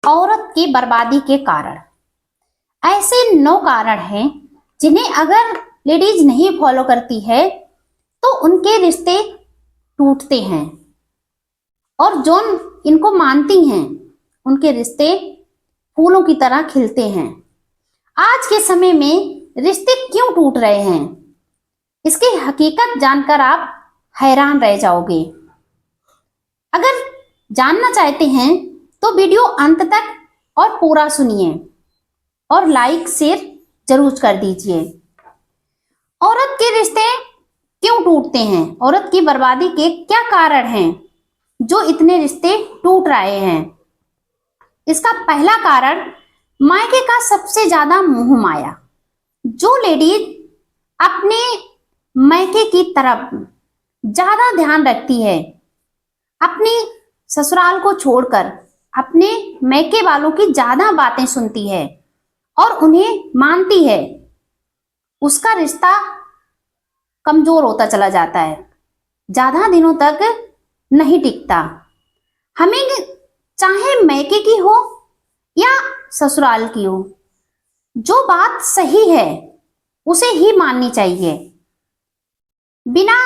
औरत की बर्बादी के कारण। ऐसे 9 कारण हैं जिन्हें अगर लेडीज नहीं फॉलो करती है तो उनके रिश्ते टूटते हैं, और जो इनको मानती हैं उनके रिश्ते फूलों की तरह खिलते हैं। आज के समय में रिश्ते क्यों टूट रहे हैं, इसकी हकीकत जानकर आप हैरान रह जाओगे। अगर जानना चाहते हैं तो वीडियो अंत तक और पूरा सुनिए और लाइक शेयर जरूर कर दीजिए। औरत के रिश्ते क्यों टूटते हैं, औरत की बर्बादी के क्या कारण हैं जो इतने रिश्ते टूट रहे हैं। इसका पहला कारण मायके का सबसे ज्यादा मोह माया। जो लेडीज अपने मायके की तरफ ज्यादा ध्यान रखती है, अपने ससुराल को छोड़कर अपने मायके वालों की ज्यादा बातें सुनती है और उन्हें मानती है, उसका रिश्ता कमजोर होता चला जाता है, ज्यादा दिनों तक नहीं टिकता। हमें चाहे मायके की हो या ससुराल की हो, जो बात सही है उसे ही माननी चाहिए। बिना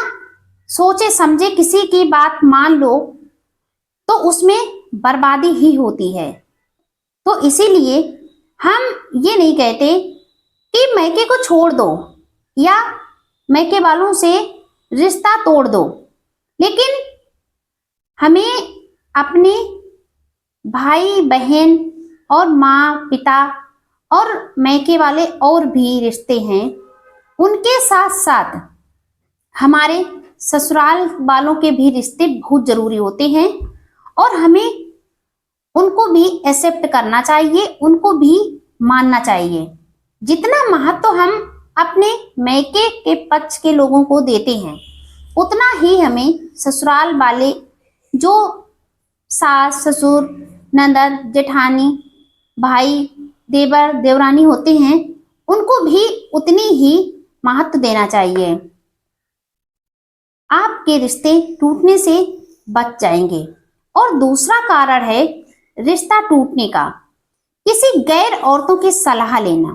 सोचे समझे किसी की बात मान लो तो उसमें बर्बादी ही होती है। तो इसीलिए हम ये नहीं कहते कि मायके को छोड़ दो या मायके वालों से रिश्ता तोड़ दो, लेकिन हमें अपने भाई बहन और माँ पिता और मायके वाले और भी रिश्ते हैं, उनके साथ साथ हमारे ससुराल वालों के भी रिश्ते बहुत जरूरी होते हैं और हमें उनको भी एक्सेप्ट करना चाहिए, उनको भी मानना चाहिए। जितना महत्व हम अपने मायके के पक्ष के लोगों को देते हैं, उतना ही हमें ससुराल वाले जो सास ससुर ननद जेठानी भाई देवर देवरानी होते हैं, उनको भी उतनी ही महत्व देना चाहिए। आपके रिश्ते टूटने से बच जाएंगे। और दूसरा कारण है रिश्ता टूटने का, किसी गैर औरतों की सलाह लेना।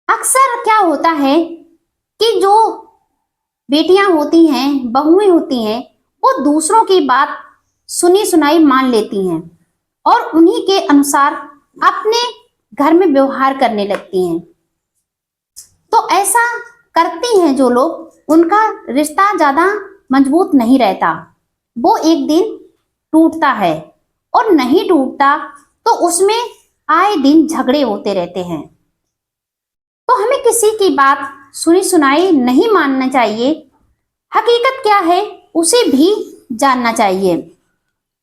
अक्सर क्या होता है कि जो बेटियां होती हैं, बहुएं होती हैं, वो दूसरों की बात सुनी सुनाई मान लेती हैं और उन्हीं के अनुसार अपने घर में व्यवहार करने लगती हैं। तो ऐसा करती हैं जो लोग, उनका रिश्ता ज्यादा मजबूत नहीं रहता, वो एक दिन टूटता है, और नहीं टूटता तो उसमें आए दिन झगड़े होते रहते हैं। तो हमें किसी की बात सुनी सुनाई नहीं मानना चाहिए, हकीकत क्या है उसे भी जानना चाहिए।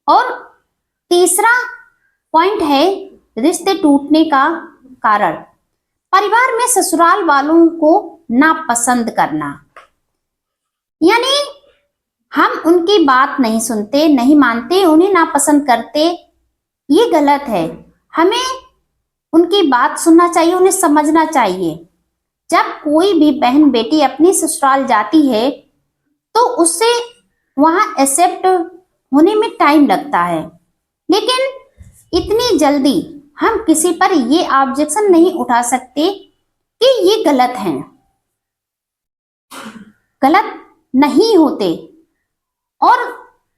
और तीसरा पॉइंट है रिश्ते टूटने का कारण, परिवार में ससुराल वालों को नापसंद करना। यानी हम उनकी बात नहीं सुनते, नहीं मानते, उन्हें नापसंद करते, ये गलत है। हमें उनकी बात सुनना चाहिए, उन्हें समझना चाहिए। जब कोई भी बहन बेटी अपनी ससुराल जाती है तो उससे वहां एक्सेप्ट होने में टाइम लगता है, लेकिन इतनी जल्दी हम किसी पर ये ऑब्जेक्शन नहीं उठा सकते कि ये गलत है। गलत नहीं होते, और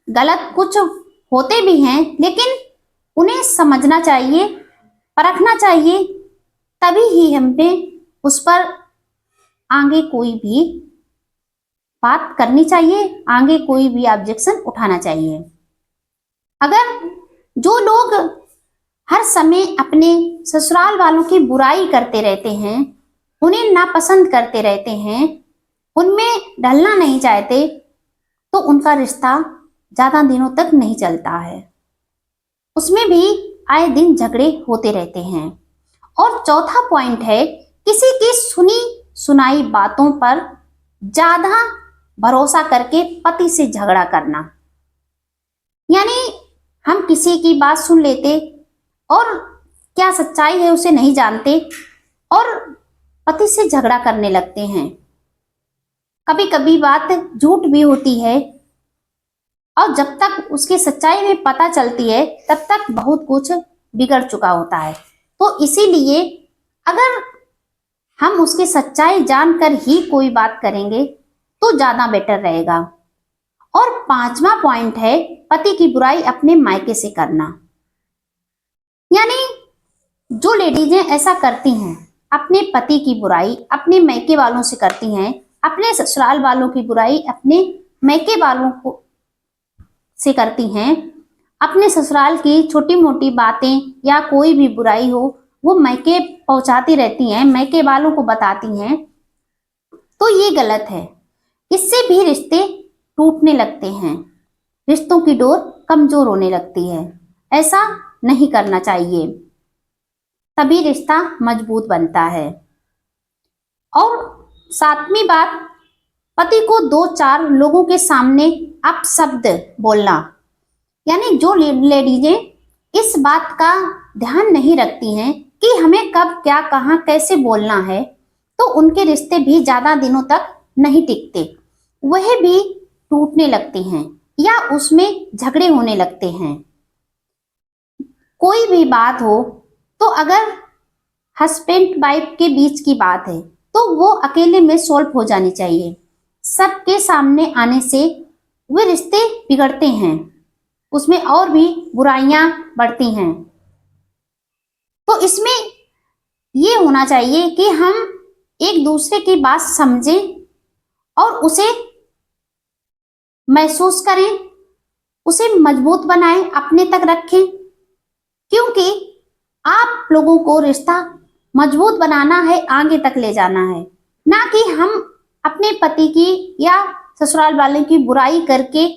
गलत कुछ होते भी हैं, लेकिन उन्हें समझना चाहिए, परखना चाहिए, तभी ही हमें उस पर आगे कोई भी बात करनी चाहिए, आगे कोई भी ऑब्जेक्शन उठाना चाहिए। अगर जो लोग हर समय अपने ससुराल वालों की बुराई करते रहते हैं, उन्हें नापसंद करते रहते हैं, उनमें ढलना नहीं चाहते, तो उनका रिश्ता ज्यादा दिनों तक नहीं चलता है, उसमें भी आए दिन झगड़े होते रहते हैं। और चौथा पॉइंट है किसी की सुनी सुनाई बातों पर ज्यादा भरोसा करके पति से झगड़ा करना। यानी हम किसी की बात सुन लेते और क्या सच्चाई है उसे नहीं जानते और पति से झगड़ा करने लगते हैं। कभी कभी बात झूठ भी होती है, और जब तक उसकी सच्चाई में पता चलती है तब तक बहुत कुछ बिगड़ चुका होता है। तो इसीलिए अगर हम उसकी सच्चाई जानकर ही कोई बात करेंगे तो ज्यादा बेटर रहेगा। और पांचवा पॉइंट है पति की बुराई अपने मायके से करना। यानी जो लेडीजें ऐसा करती हैं, अपने पति की बुराई अपने मायके वालों से करती हैं, अपने ससुराल वालों की बुराई अपने मायके वालों को से करती हैं, अपने ससुराल की छोटी मोटी बातें या कोई भी बुराई हो वो मायके पहुंचाती रहती हैं, मायके वालों को बताती हैं, तो ये गलत है। इससे भी रिश्ते टूटने लगते हैं, रिश्तों की डोर कमजोर होने लगती है। ऐसा नहीं करना चाहिए, तभी रिश्ता मजबूत बनता है। और सातवीं बात, पति को दो चार लोगों के सामने अपशब्द बोलना। यानी जो लेडीजें इस बात का ध्यान नहीं रखती हैं कि हमें कब क्या कहाँ कैसे बोलना है, तो उनके रिश्ते भी ज्यादा दिनों तक नहीं टिकते, वह भी टूटने लगते हैं या उसमें झगड़े होने लगते हैं। कोई भी बात हो तो अगर हस्बैंड वाइफ के बीच की बात है तो वो अकेले में सॉल्व हो जानी चाहिए। सबके सामने आने से वे रिश्ते बिगड़ते हैं, उसमें और भी बुराइयां बढ़ती हैं। तो इसमें ये होना चाहिए कि हम एक दूसरे की बात समझें और उसे महसूस करें, उसे मजबूत बनाएं, अपने तक रखें। क्योंकि आप लोगों को रिश्ता मजबूत बनाना है, आगे तक ले जाना है, ना कि हम अपने पति की या ससुराल वाले की बुराई करके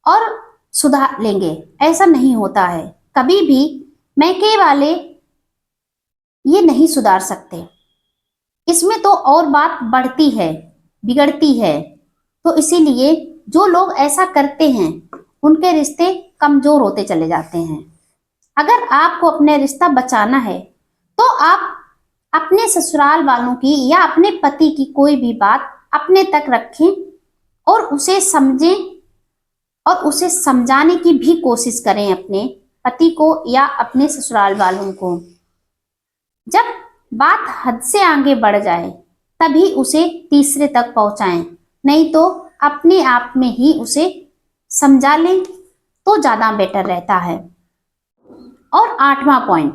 और सुधार लेंगे। ऐसा नहीं होता है, कभी भी मायके वाले ये नहीं सुधार सकते, इसमें तो और बात बढ़ती है, बिगड़ती है। तो इसीलिए जो लोग ऐसा करते हैं उनके रिश्ते कमजोर होते चले जाते हैं। अगर आपको अपने रिश्ता बचाना है तो आप अपने ससुराल वालों की या अपने पति की कोई भी बात अपने तक रखें और उसे समझें और उसे समझाने की भी कोशिश करें अपने पति को या अपने ससुराल वालों को। जब बात हद से आगे बढ़ जाए तभी उसे तीसरे तक पहुंचाएं, नहीं तो अपने आप में ही उसे समझा लें तो ज्यादा बेटर रहता है। और आठवां पॉइंट,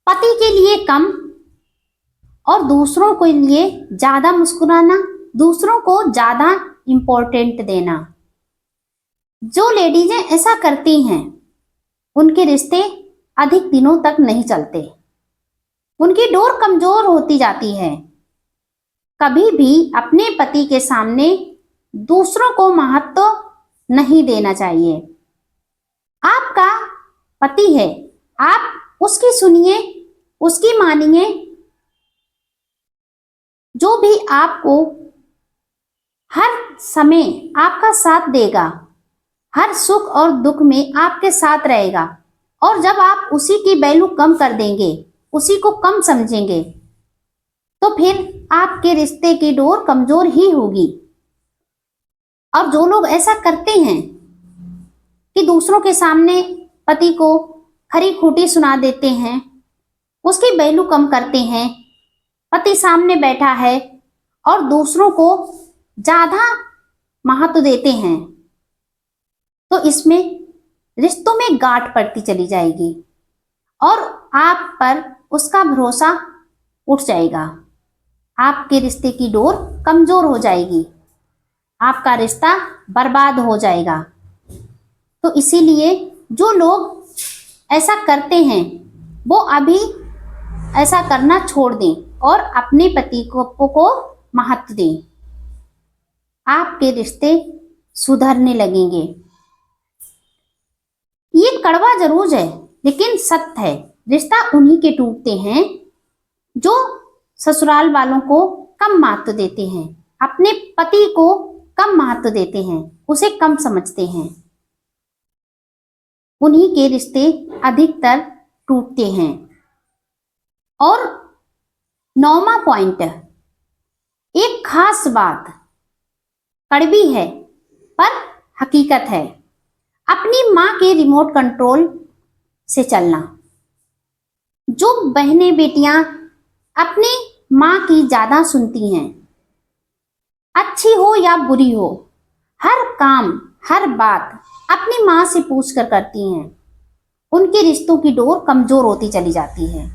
पति के लिए कम और दूसरों के लिए ज्यादा मुस्कुराना, दूसरों को ज्यादा इंपॉर्टेंट देना। जो लेडीजें ऐसा करती हैं उनके रिश्ते अधिक दिनों तक नहीं चलते, उनकी डोर कमजोर होती जाती है। कभी भी अपने पति के सामने दूसरों को महत्व नहीं देना चाहिए। आपका पति है, आप उसकी सुनिए, उसकी मानिए, जो भी आपको हर समय आपका साथ देगा, हर सुख और दुख में आपके साथ रहेगा। और जब आप उसी की वैल्यू कम कर देंगे, उसी को कम समझेंगे, तो फिर आपके रिश्ते की डोर कमजोर ही होगी। और जो लोग ऐसा करते हैं कि दूसरों के सामने पति को खरी खोटी सुना देते हैं, उसकी वैल्यू कम करते हैं, पति सामने बैठा है और दूसरों को ज्यादा महत्व देते हैं, तो इसमें रिश्तों में गांठ पड़ती चली जाएगी और आप पर उसका भरोसा उठ जाएगा। आपके रिश्ते की डोर कमजोर हो जाएगी, आपका रिश्ता बर्बाद हो जाएगा। तो इसीलिए जो लोग ऐसा करते हैं वो अभी ऐसा करना छोड़ दें और अपने पति को महत्व दें। आपके रिश्ते सुधरने लगेंगे। ये कड़वा जरूर है लेकिन सत्य है। रिश्ता उन्हीं के टूटते हैं जो ससुराल वालों को कम महत्व देते हैं, अपने पति को कम महत्व देते हैं, उसे कम समझते हैं। उन्हीं के रिश्ते अधिकतर टूटते हैं। और 9वां पॉइंट, एक खास बात, कड़वी है पर हकीकत है। अपनी माँ के रिमोट कंट्रोल से चलना। जो बहनें बेटियां अपनी माँ की ज्यादा सुनती हैं, अच्छी हो या बुरी हो, हर काम हर बात अपनी माँ से पूछकर करती हैं, उनके रिश्तों की डोर कमजोर होती चली जाती है।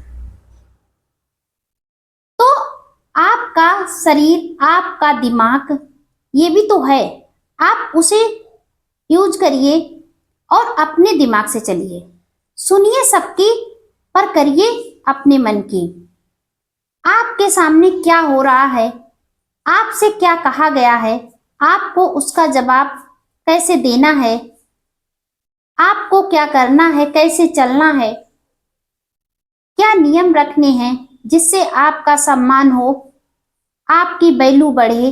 तो आपका शरीर, आपका दिमाग, ये भी तो है, आप उसे यूज करिए और अपने दिमाग से चलिए। सुनिए सबकी पर करिए अपने मन की। आपके सामने क्या हो रहा है, आपसे क्या कहा गया है, आपको उसका जवाब कैसे देना है, आपको क्या करना है, कैसे चलना है, क्या नियम रखने हैं जिससे आपका सम्मान हो, आपकी वैल्यू बढ़े,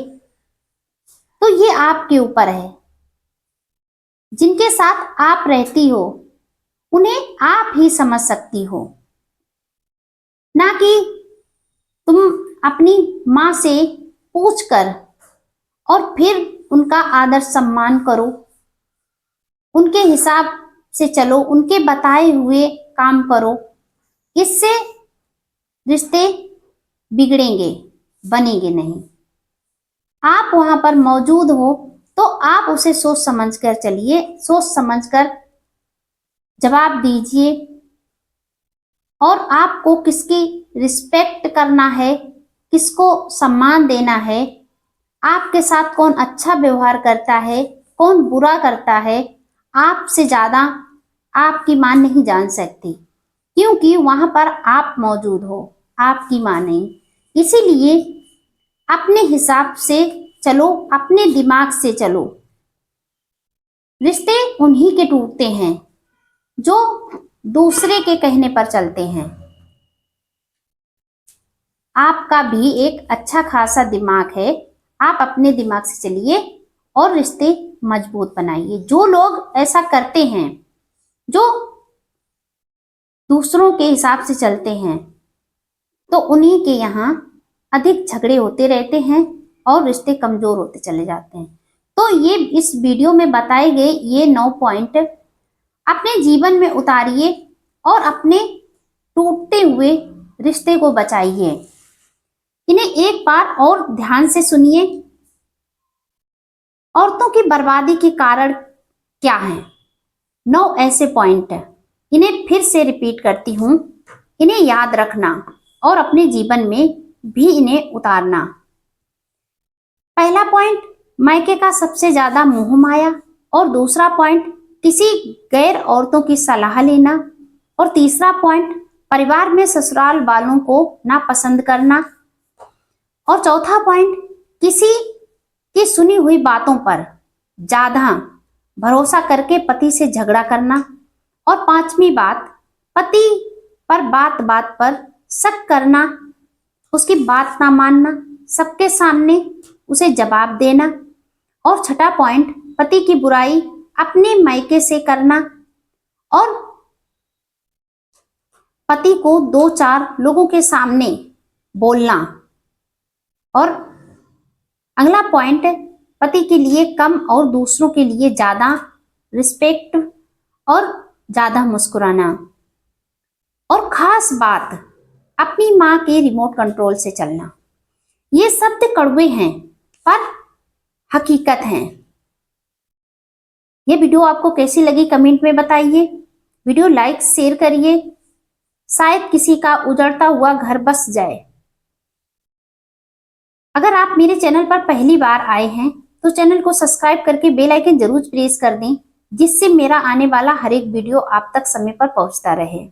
तो ये आपके ऊपर है। जिनके साथ आप रहती हो उन्हें आप ही समझ सकती हो, ना कि तुम अपनी माँ से पूछकर और फिर उनका आदर सम्मान करो, उनके हिसाब से चलो, उनके बताए हुए काम करो। इससे रिश्ते बिगड़ेंगे, बनेंगे नहीं। आप वहां पर मौजूद हो तो आप उसे सोच समझ कर चलिए, सोच समझ कर जवाब दीजिए। और आपको किसकी रिस्पेक्ट करना है, किसको सम्मान देना है, आपके साथ कौन अच्छा व्यवहार करता है, कौन बुरा करता है, आपसे ज्यादा आपकी मां नहीं जान सकती, क्योंकि वहां पर आप मौजूद हो, आपकी मां नहीं। इसीलिए अपने हिसाब से चलो, अपने दिमाग से चलो। रिश्ते उन्हीं के टूटते हैं जो दूसरे के कहने पर चलते हैं। आपका भी एक अच्छा खासा दिमाग है, आप अपने दिमाग से चलिए और रिश्ते मजबूत बनाइए। जो लोग ऐसा करते हैं, जो दूसरों के हिसाब से चलते हैं, तो उन्हीं के यहाँ अधिक झगड़े होते रहते हैं और रिश्ते कमजोर होते चले जाते हैं। तो ये इस वीडियो में बताए गए ये 9 पॉइंट अपने जीवन में उतारिए और अपने टूटते हुए रिश्ते को बचाइए। इन्हें एक बार और ध्यान से सुनिए। औरतों की बर्बादी के कारण क्या हैं? 9 ऐसे पॉइंट, इन्हें फिर से रिपीट करती हूं। इन्हें याद रखना और अपने जीवन में भी इन्हें उतारना। पहला पॉइंट, मायके का सबसे ज्यादा मोह माया। और दूसरा पॉइंट, किसी गैर औरतों की सलाह लेना। और तीसरा पॉइंट, परिवार में ससुराल वालों को नापसंद करना। और चौथा पॉइंट, किसी की सुनी हुई बातों पर ज्यादा भरोसा करके पति से झगड़ा करना। और पांचवी बात, पति पर बात बात पर शक करना, उसकी बात ना मानना, सबके सामने उसे जवाब देना। और छठा पॉइंट, पति की बुराई अपने मायके से करना और पति को 2-4 लोगों के सामने बोलना। और अगला पॉइंट, पति के लिए कम और दूसरों के लिए ज्यादा रिस्पेक्ट और ज्यादा मुस्कुराना। और खास बात, अपनी माँ के रिमोट कंट्रोल से चलना। ये शब्द कड़वे हैं पर हकीकत हैं। ये वीडियो आपको कैसी लगी कमेंट में बताइए। वीडियो लाइक शेयर करिए, शायद किसी का उजड़ता हुआ घर बस जाए। अगर आप मेरे चैनल पर पहली बार आए हैं तो चैनल को सब्सक्राइब करके बेल आइकन जरूर प्रेस कर दें, जिससे मेरा आने वाला हर एक वीडियो आप तक समय पर पहुंचता रहे।